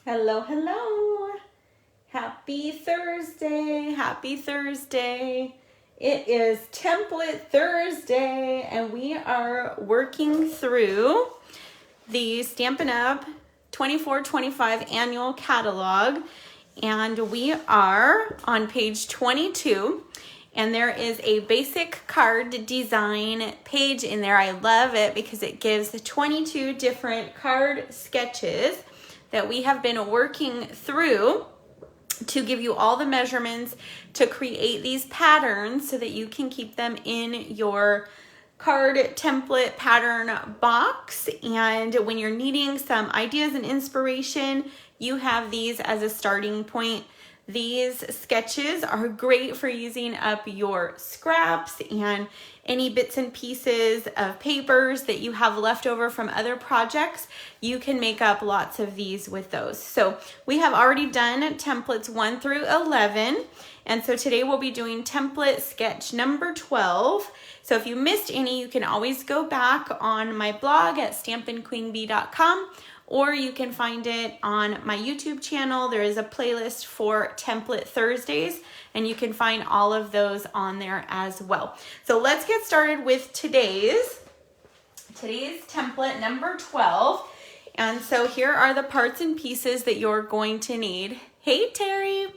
Hello, hello. Happy Thursday. Happy Thursday. It is Template Thursday, and we are working through the Stampin' Up! 24-25 annual catalog, and we are on page 22. And there is a basic card design page in there. I love it because it gives 22 different card sketches that we have been working through to give you all the measurements to create these patterns so that you can keep them in your card template pattern box. And when you're needing some ideas and inspiration, you have these as a starting point. These sketches are great for using up your scraps and any bits and pieces of papers that you have left over from other projects. You can make up lots of these with those. So we have already done templates 1 through 11. And so today we'll be doing template sketch number 12. So if you missed any, you can always go back on my blog at stampinqueenbee.com, or you can find it on my YouTube channel. There is a playlist for Template Thursdays, and you can find all of those on there as well. So let's get started with today's template number 12. And so here are the parts and pieces that you're going to need. Hey, Terry.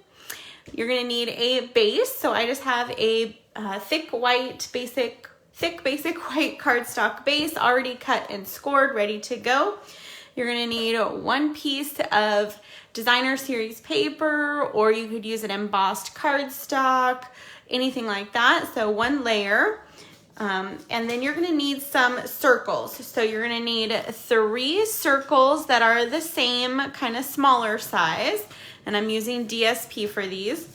You're going to need a base. So I just have a thick basic white cardstock base already cut and scored, ready to go. You're going to need one piece of designer series paper, or you could use an embossed cardstock, anything like that. So one layer. And then you're going to need some circles. So you're going to need 3 circles that are the same kind of smaller size. And I'm using DSP for these.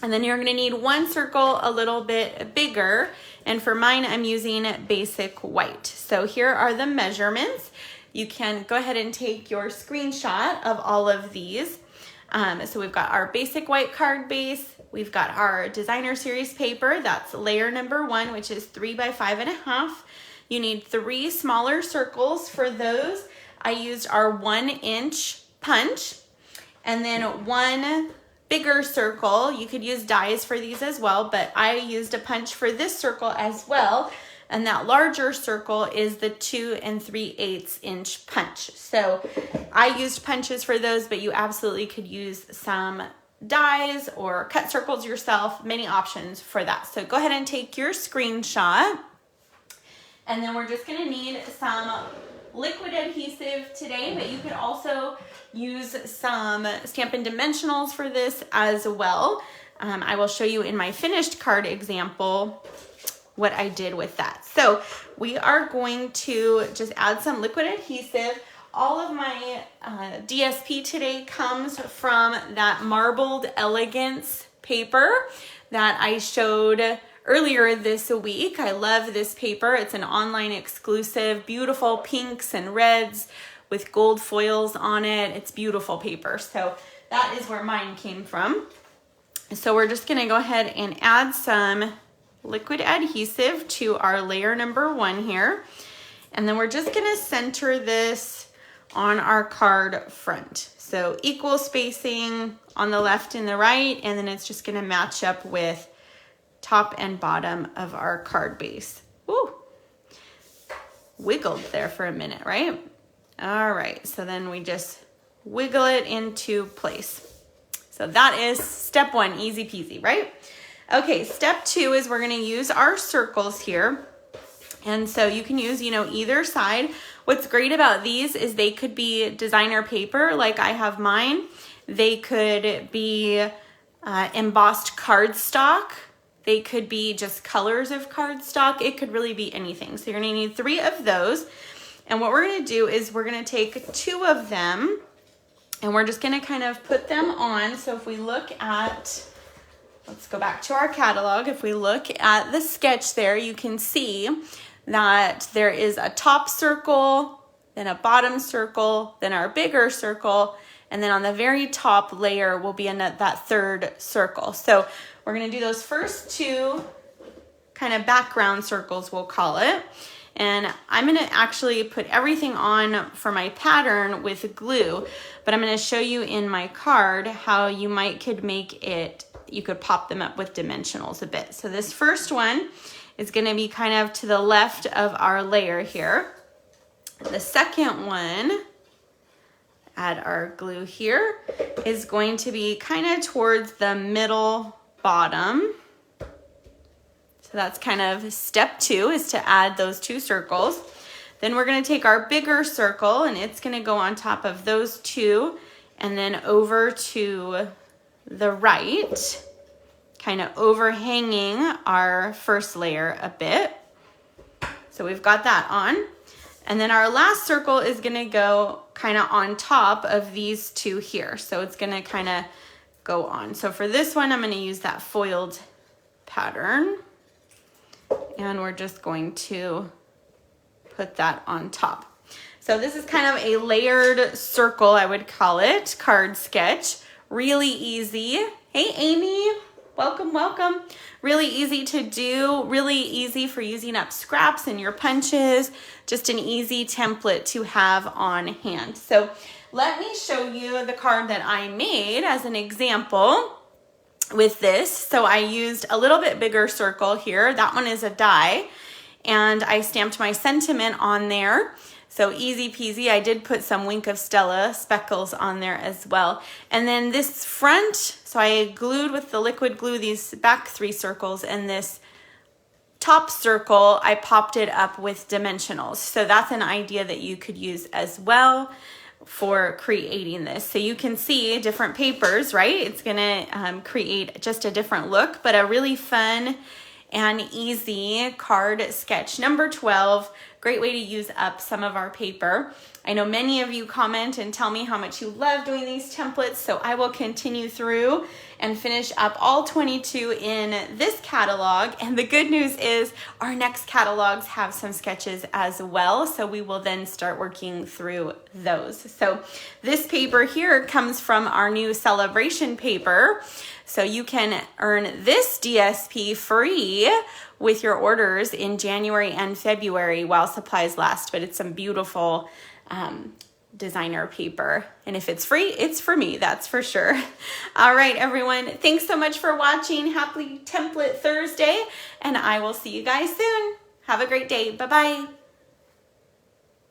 And then you're going to need 1 circle a little bit bigger. And for mine, I'm using basic white. So here are the measurements. You can go ahead and take your screenshot of all of these. So we've got our basic white card base. We've got our designer series paper. That's layer number 1, which is 3 by 5.5. You need 3 smaller circles for those. I used our 1-inch punch. And then 1 bigger circle. You could use dies for these as well, but I used a punch for this circle as well. And that larger circle is the 2 3/8 inch punch. So I used punches for those, but you absolutely could use some dies or cut circles yourself. Many options for that. So go ahead and take your screenshot. And then we're just going to need some liquid adhesive today, but you could also use some Stampin' Dimensionals for this as well. I will show you in my finished card example what I did with that. So we are going to just add some liquid adhesive. All of my DSP today comes from that Marbled Elegance paper that I showed earlier this week. I love this paper. It's an online exclusive, beautiful pinks and reds with gold foils on it. It's beautiful paper. So that is where mine came from. So we're just gonna go ahead and add some liquid adhesive to our layer number 1 here. And then we're just gonna center this on our card front. So equal spacing on the left and the right, and then it's just gonna match up with top and bottom of our card base. Woo! Wiggled there for a minute, right? All right, so then we just wiggle it into place. So that is step 1, easy peasy, right? Okay, step 2 is we're gonna use our circles here. And so you can use, either side. What's great about these is they could be designer paper, like I have mine. They could be embossed cardstock. They could be just colors of cardstock. It could really be anything. So you're gonna need 3 of those. And what we're gonna do is we're gonna take 2 of them and we're just gonna kind of put them on. So if we look at, let's go back to our catalog. If we look at the sketch there, you can see that there is a top circle, then a bottom circle, then our bigger circle, and then on the very top layer will be in that 3rd circle. So we're gonna do those first 2 kind of background circles, we'll call it. And I'm gonna actually put everything on for my pattern with glue, but I'm gonna show you in my card how you could make it, you could pop them up with dimensionals a bit. So this first one is gonna be kind of to the left of our layer here. The second one, add our glue here, is going to be kind of towards the middle bottom. So that's kind of step 2, is to add those 2 circles. Then we're gonna take our bigger circle and it's gonna go on top of those 2 and then over to the right, kind of overhanging our first layer a bit. So we've got that on. And then our last circle is gonna go kind of on top of these 2 here. So it's gonna kind of go on. So for this one, I'm gonna use that foiled pattern. And we're just going to put that on top. So this is kind of a layered circle, I would call it, card sketch. Really easy. Hey, Amy, welcome, welcome. Really easy to do, really easy for using up scraps in your punches. Just an easy template to have on hand. So let me show you the card that I made as an example with this. So I used a little bit bigger circle here. That one is a die, and I stamped my sentiment on there. So easy peasy. I did put some Wink of Stella speckles on there as well. And then this front, so I glued with the liquid glue these back 3 circles, and this top circle, I popped it up with dimensionals. So that's an idea that you could use as well for creating this. So you can see different papers, right? It's gonna create just a different look, but a really fun and easy card sketch. Number 12, great way to use up some of our paper. I know many of you comment and tell me how much you love doing these templates, so I will continue through and finish up all 22 in this catalog. And the good news is our next catalogs have some sketches as well, so we will then start working through those. So this paper here comes from our new celebration paper. So you can earn this DSP free with your orders in January and February while supplies last, but it's some beautiful designer paper. And if it's free, it's for me, that's for sure. All right, everyone. Thanks so much for watching. Happy Template Thursday, and I will see you guys soon. Have a great day. Bye-bye.